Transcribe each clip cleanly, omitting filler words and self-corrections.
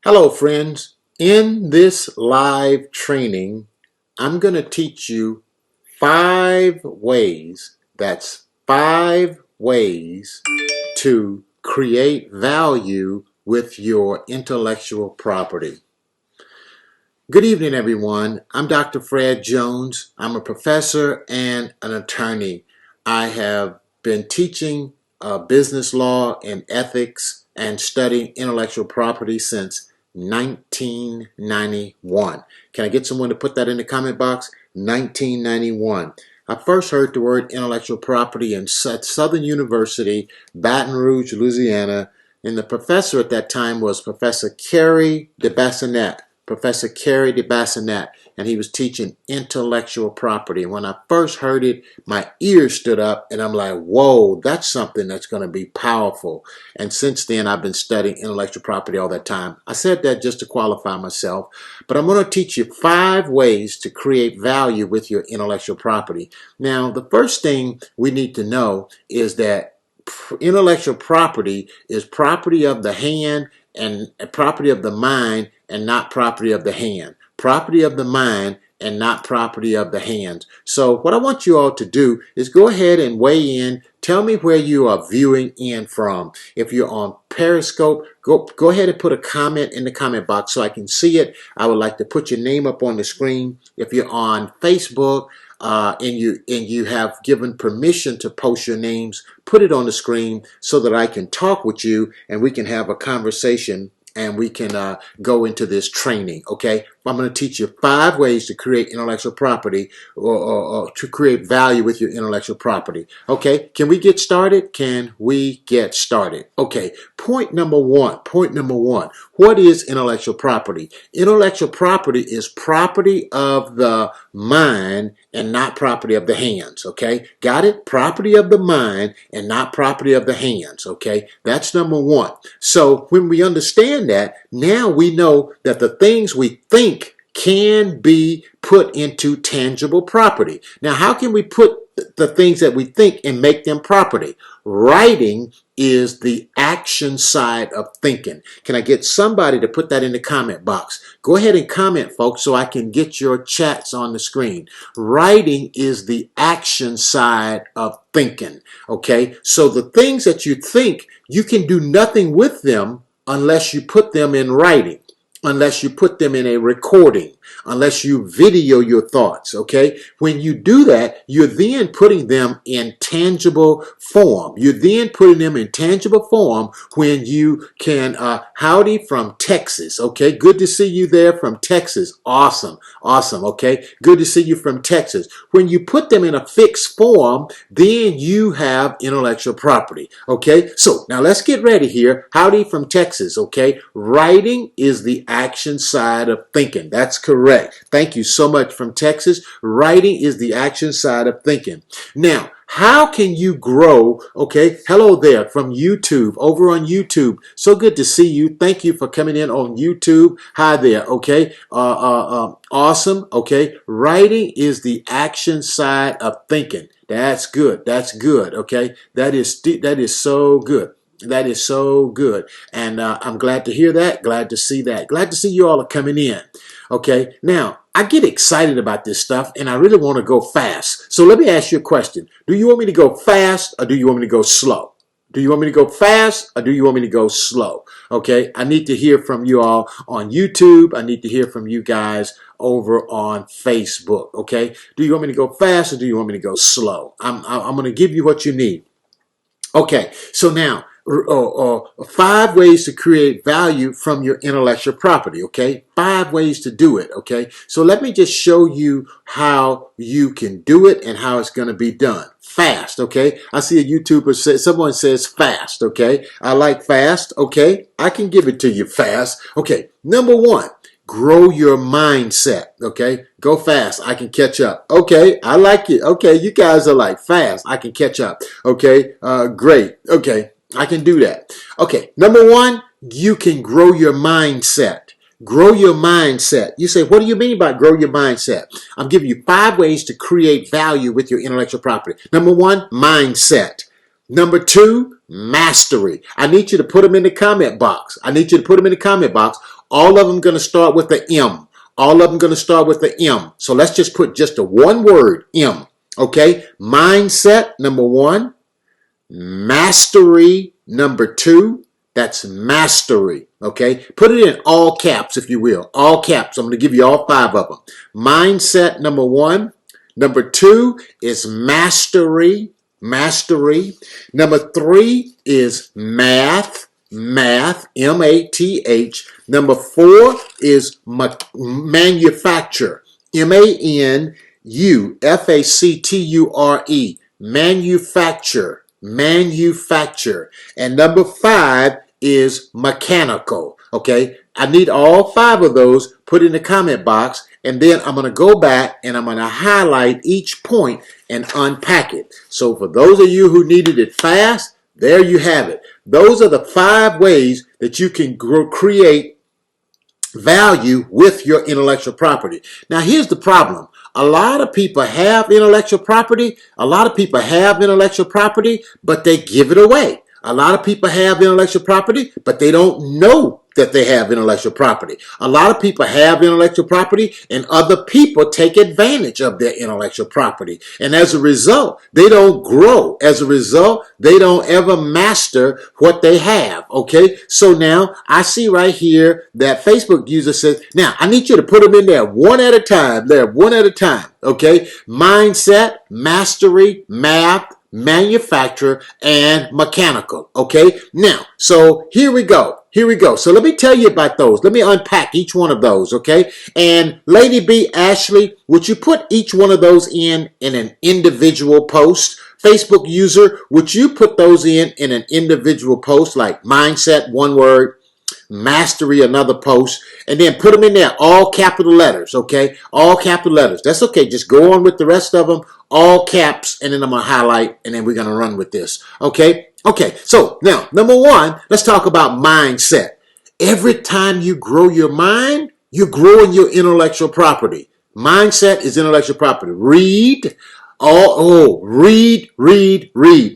Hello friends, in this live training, I'm going to teach you 5 ways, that's 5 ways to create value with your intellectual property. Good evening everyone, I'm Dr. Fred Jones. I'm a professor and an attorney. I have been teaching business law and ethics and studying intellectual property since 1991. Can I get someone to put that in the comment box? 1991. I first heard the word intellectual property in Southern University, Baton Rouge, Louisiana, and the professor at that time was Professor Carrie de Bassinet. Professor Carrie de Bassinet, and he was teaching intellectual property. And when I first heard it, my ears stood up and I'm like, whoa, that's something that's going to be powerful. And since then, I've been studying intellectual property all that time. I said that just to qualify myself, but I'm going to teach you 5 ways to create value with your intellectual property. Now, the first thing we need to know is that intellectual property is property of the hand and property of the mind and not property of the hand. Property of the mind and not property of the hands. So what I want you all to do is go ahead and weigh in. Tell me where you are viewing in from. If you're on Periscope, go ahead and put a comment in the comment box so I can see it. I would like to put your name up on the screen. If you're on Facebook, and you have given permission to post your names, put it on the screen so that I can talk with you and we can have a conversation and we can go into this training, okay? I'm going to teach you 5 ways to create intellectual property or to create value with your intellectual property. Okay, can we get started? Can we get started? Okay, point number one. What is intellectual property? Intellectual property is property of the mind and not property of the hands, okay? Got it? Property of the mind and not property of the hands, okay? That's number 1. So when we understand that, now we know that the things we think can be put into tangible property. Now, how can we put the things that we think and make them property? Writing is the action side of thinking. Can I get somebody to put that in the comment box? Go ahead and comment, folks, so I can get your chats on the screen. Writing is the action side of thinking, okay? So the things that you think, you can do nothing with them unless you put them in writing, unless you put them in a recording, unless you video your thoughts, okay? When you do that, you're then putting them in tangible form. You're then putting them in tangible form when you can, howdy from Texas, okay? Good to see you there from Texas. Awesome, okay? Good to see you from Texas. When you put them in a fixed form, then you have intellectual property, okay? So now let's get ready here. Howdy from Texas, okay? Writing is the action side of thinking. That's correct. Thank you so much from Texas. Writing is the action side of thinking. Now, how can you grow? Okay, hello there from YouTube, over on YouTube. So good to see you. Thank you for coming in on YouTube. Hi there, okay? Awesome, okay? Writing is the action side of thinking. That's good, okay? That is so good. That is so good. And I'm glad to hear that, glad to see that. Glad to see you all are coming in. Okay, now, I get excited about this stuff and I really want to go fast. So let me ask you a question. Do you want me to go fast or do you want me to go slow? Do you want me to go fast or do you want me to go slow? Okay, I need to hear from you all on YouTube. I need to hear from you guys over on Facebook. Okay, do you want me to go fast or do you want me to go slow? I'm going to give you what you need. Okay, so now, 5 ways to create value from your intellectual property, okay? 5 ways to do it, okay? So let me just show you how you can do it and how it's going to be done. Fast, okay? I see a YouTuber say, someone says fast, okay? I like fast, okay? I can give it to you fast. Okay, number 1. Grow your mindset, okay? Go fast. I can catch up. Okay, I like it. Okay, you guys are like fast. I can catch up. Okay, great. Okay, I can do that. Okay, number 1, you can grow your mindset. Grow your mindset. You say, what do you mean by grow your mindset? I'm giving you 5 ways to create value with your intellectual property. Number 1, mindset. Number 2, mastery. I need you to put them in the comment box. I need you to put them in the comment box. All of them going to start with the M. All of them going to start with the M. So let's just put just a one word, M. Okay? Mindset, number 1. Mastery, number 2. That's mastery. Okay? Put it in all caps, if you will. All caps. I'm going to give you all 5 of them. Mindset, number 1. Number 2 is mastery. Mastery. Number 3 is math. Math. M-A-T-H. Number 4 is manufacture. M-A-N-U-F-A-C-T-U-R-E. Manufacture. Manufacture. And number 5 is mechanical. Okay? I need all 5 of those put in the comment box, and then I'm going to go back and I'm going to highlight each point and unpack it. So for those of you who needed it fast, there you have it. Those are the 5 ways that you can create value with your intellectual property. Now here's the problem. A lot of people have intellectual property. A lot of people have intellectual property, but they give it away. A lot of people have intellectual property, but they don't know that they have intellectual property. A lot of people have intellectual property, and other people take advantage of their intellectual property. And as a result, they don't grow. As a result, they don't ever master what they have. Okay? So now I see right here that Facebook user says, now I need you to put them in there one at a time. There, one at a time. Okay? Mindset, mastery, math, manufacturer, and mechanical. Okay? Now, so here we go. Here we go. So let me tell you about those. Let me unpack each one of those, okay? And Lady B, Ashley, would you put each one of those in an individual post? Facebook user, would you put those in an individual post, like mindset, one word, mastery, another post, and then put them in there, all capital letters, okay? All capital letters. That's okay. Just go on with the rest of them, all caps, and then I'm going to highlight, and then we're going to run with this, okay? Okay, so now, number 1, let's talk about mindset. Every time you grow your mind, you're growing your intellectual property. Mindset is intellectual property. Read. Read.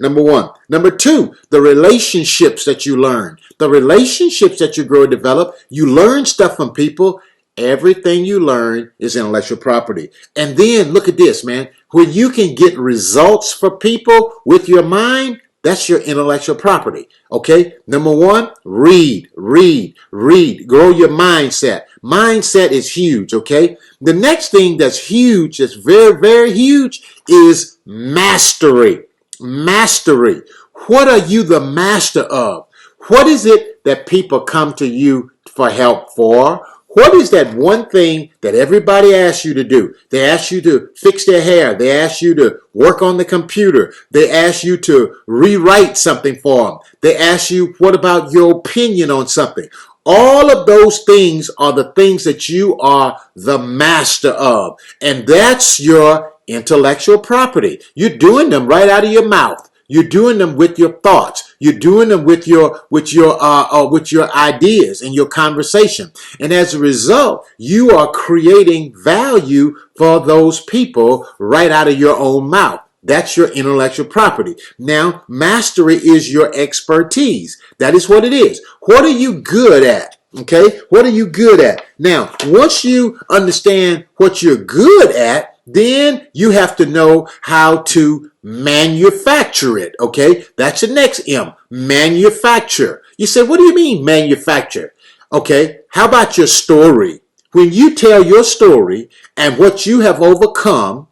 Number 1. Number 2, the relationships that you learn. The relationships that you grow and develop. You learn stuff from people. Everything you learn is intellectual property. And then, look at this, man. When you can get results for people with your mind, that's your intellectual property, okay? Number 1, read. Grow your mindset. Mindset is huge, okay? The next thing that's huge, that's very, very huge, is mastery. Mastery. What are you the master of? What is it that people come to you for help for? What is that one thing that everybody asks you to do? They ask you to fix their hair. They ask you to work on the computer. They ask you to rewrite something for them. They ask you, what about your opinion on something? All of those things are the things that you are the master of. And that's your intellectual property. You're doing them right out of your mouth. You're doing them with your thoughts. You're doing them with your ideas and your conversation. And as a result, you are creating value for those people right out of your own mouth. That's your intellectual property. Now, mastery is your expertise. That is what it is. What are you good at? Okay? What are you good at? Now, once you understand what you're good at, then you have to know how to manufacture it, okay? That's the next M, manufacture. You say, what do you mean manufacture? Okay, how about your story? When you tell your story and what you have overcome,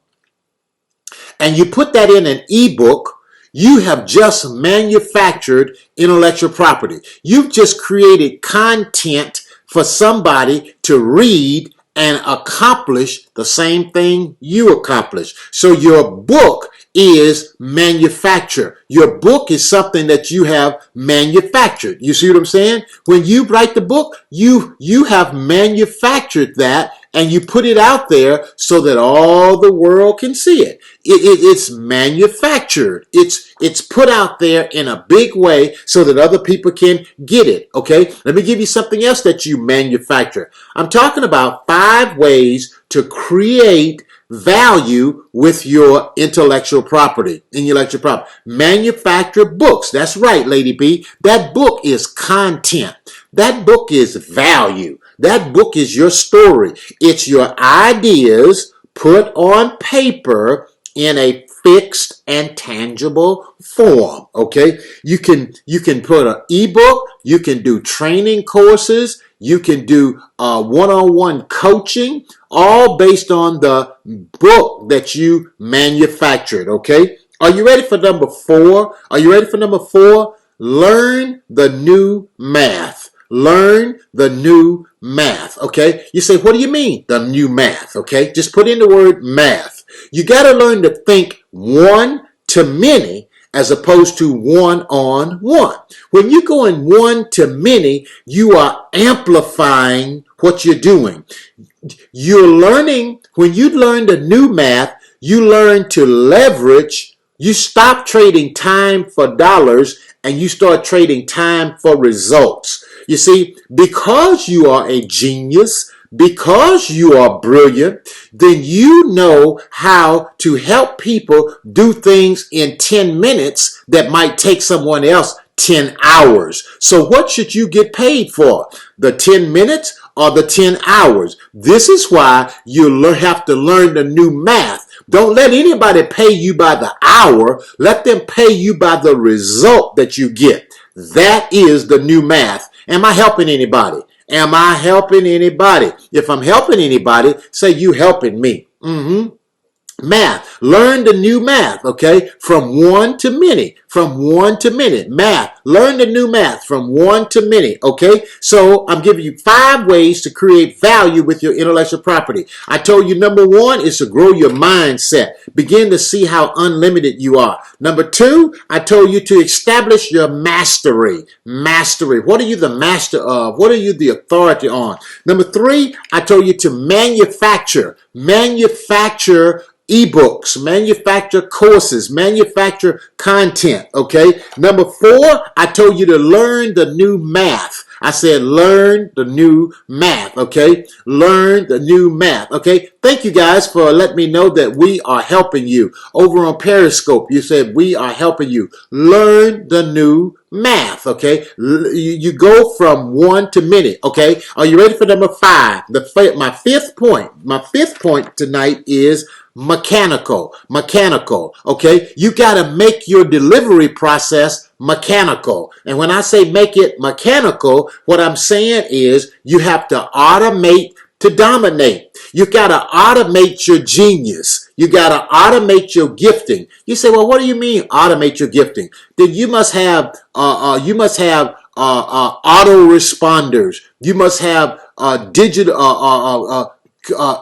and you put that in an ebook, you have just manufactured intellectual property. You've just created content for somebody to read and accomplish the same thing you accomplished. So your book is manufacture. Your book is something that you have manufactured. You see what I'm saying? When you write the book, you have manufactured that, and you put it out there so that all the world can see it. It's manufactured. It's put out there in a big way so that other people can get it, okay? Let me give you something else that you manufacture. I'm talking about 5 ways to create value with your intellectual property. Manufacture books. That's right, Lady B. That book is content. That book is value. That book is your story. It's your ideas put on paper in a fixed and tangible form. Okay, you can put an ebook, you can do training courses, you can do one-on-one coaching, all based on the book that you manufactured. Okay, are you ready for number 4? Are you ready for number 4? Learn the new math. Learn the new math. Okay, you say, what do you mean the new math? Okay, just put in the word math. You got to learn to think one to many as opposed to one-on-one. When you go in one to many, you are amplifying what you're doing. You're learning, when you learn the new math, you learn to leverage. You stop trading time for dollars and you start trading time for results. You see, because you are a genius, because you are brilliant, then you know how to help people do things in 10 minutes that might take someone else 10 hours. So what should you get paid for? The 10 minutes or the 10 hours? This is why you have to learn the new math. Don't let anybody pay you by the hour. Let them pay you by the result that you get. That is the new math. Am I helping anybody? Am I helping anybody? If I'm helping anybody, say you helping me. Math. Learn the new math, okay? From one to many. From one to many. Math. Learn the new math from one to many, okay? So I'm giving you 5 ways to create value with your intellectual property. I told you number 1 is to grow your mindset. Begin to see how unlimited you are. Number 2, I told you to establish your mastery. Mastery. What are you the master of? What are you the authority on? Number 3, I told you to manufacture. Manufacture ebooks, manufacture courses, manufacture content, okay? Number 4, I told you to learn the new math. I said learn the new math, okay? Learn the new math, okay? Thank you guys for letting me know that we are helping you. Over on Periscope, you said we are helping you. Learn the new math, okay? You go from one to many, okay? Are you ready for number 5? My fifth point tonight is mechanical, okay? You got to make your delivery process mechanical. And when I say make it mechanical, what I'm saying is you have to automate to dominate. You got to automate your genius. You got to automate your gifting. You say, well, what do you mean automate your gifting? Then you must have autoresponders. You must have digital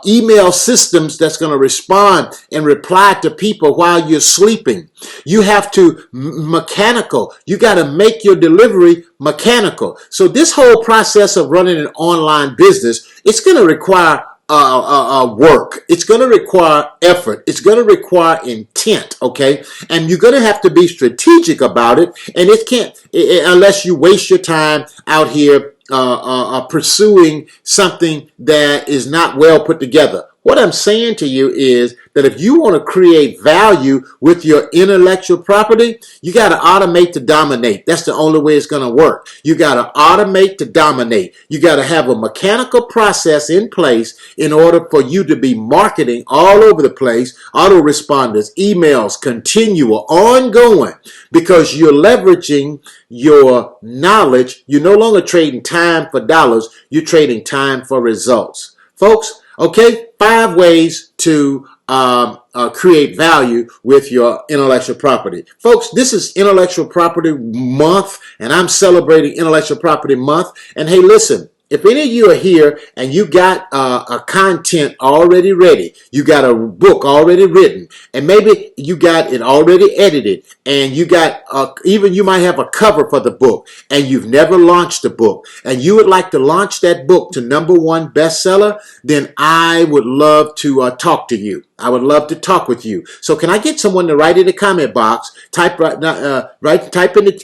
email systems that's going to respond and reply to people while you're sleeping. You have to mechanical. You got to make your delivery mechanical. So this whole process of running an online business, it's going to require work. It's going to require effort. It's going to require intent, okay? And you're going to have to be strategic about it. And it can't, unless you waste your time out here pursuing something that is not well put together. What I'm saying to you is that if you want to create value with your intellectual property, you got to automate to dominate. That's the only way it's going to work. You got to automate to dominate. You got to have a mechanical process in place in order for you to be marketing all over the place, autoresponders, emails, continual, ongoing, because you're leveraging your knowledge. You're no longer trading time for dollars. You're trading time for results. Folks, okay, 5 ways to create value with your intellectual property. Folks, this is Intellectual Property Month, and I'm celebrating Intellectual Property Month. And hey, listen, if any of you are here and you got a content already ready, you got a book already written, and maybe you got it already edited, and you got even you might have a cover for the book, and you've never launched the book, and you would like to launch that book to #1 bestseller, then I would love to talk to you. I would love to talk with you. So can I get someone to write in the comment box? Type in the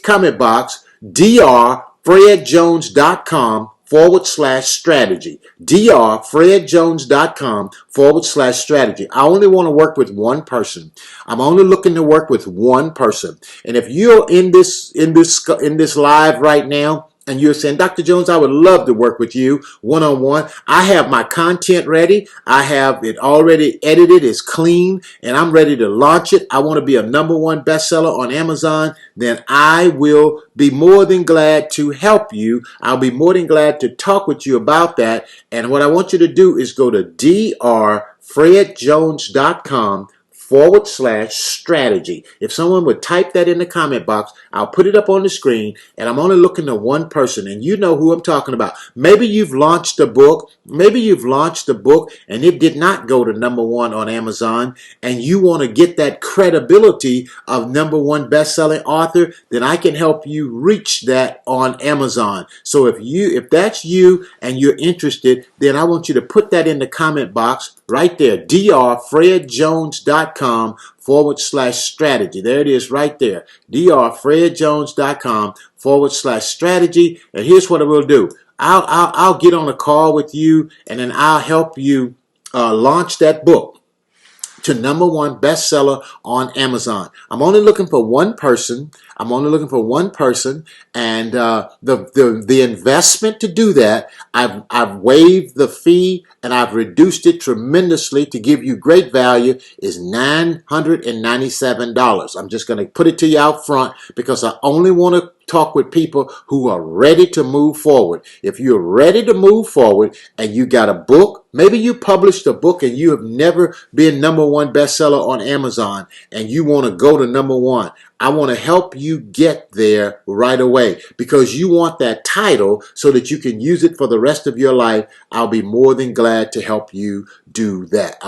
comment box, drfredjones.com drfredjones.com/strategy. drfredjones.com/strategy. I only want to work with one person. I'm only looking to work with one person. And if you're in this live right now, and you're saying, Dr. Jones, I would love to work with you one-on-one. I have my content ready. I have it already edited. It's clean, and I'm ready to launch it. I want to be a #1 bestseller on Amazon. Then I will be more than glad to help you. I'll be more than glad to talk with you about that. And what I want you to do is go to drfredjones.com/strategy. If someone would type that in the comment box, I'll put it up on the screen, and I'm only looking to one person, and you know who I'm talking about. Maybe you've launched a book. Maybe you've launched a book and it did not go to #1 on Amazon, and you want to get that credibility of #1 best-selling author, then I can help you reach that on Amazon. So if that's you and you're interested, then I want you to put that in the comment box right there, drfredjones.com/strategy. There it is right there, drfredjones.com/strategy. And here's what I will do. I'll get on a call with you, and then I'll help you launch that book to #1 bestseller on Amazon. I'm only looking for one person. And the investment to do that, I've waived the fee and I've reduced it tremendously to give you great value, is $997. I'm just going to put it to you out front because I only want to talk with people who are ready to move forward. If you're ready to move forward and you got a book, maybe you published a book and you have never been #1 bestseller on Amazon, and you want to go to #1. I want to help you get there right away because you want that title so that you can use it for the rest of your life. I'll be more than glad to help you do that.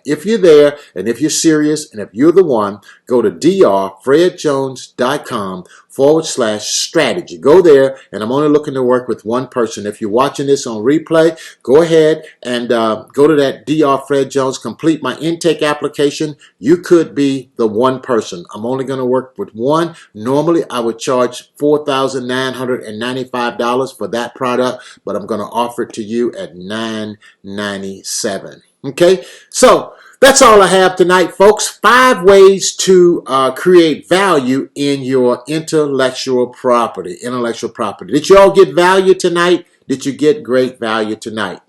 If you're there and if you're serious and if you're the one, go to drfredjones.com/strategy. Go there, and I'm only looking to work with one person. If you're watching this on replay, go ahead and go to that drfredjones, complete my intake application. You could be the one person. I'm only going to work with one. Normally, I would charge $4,995 for that product, but I'm going to offer it to you at $997. Okay, so that's all I have tonight, folks. 5 ways to create value in your intellectual property. Did you all get value tonight? Did you get great value tonight?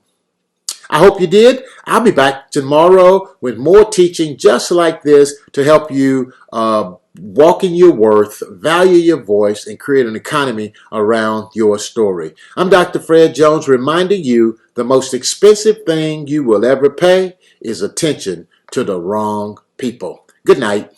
I hope you did. I'll be back tomorrow with more teaching just like this to help you walk in your worth, value your voice, and create an economy around your story. I'm Dr. Fred Jones, reminding you the most expensive thing you will ever pay is attention to the wrong people. Good night.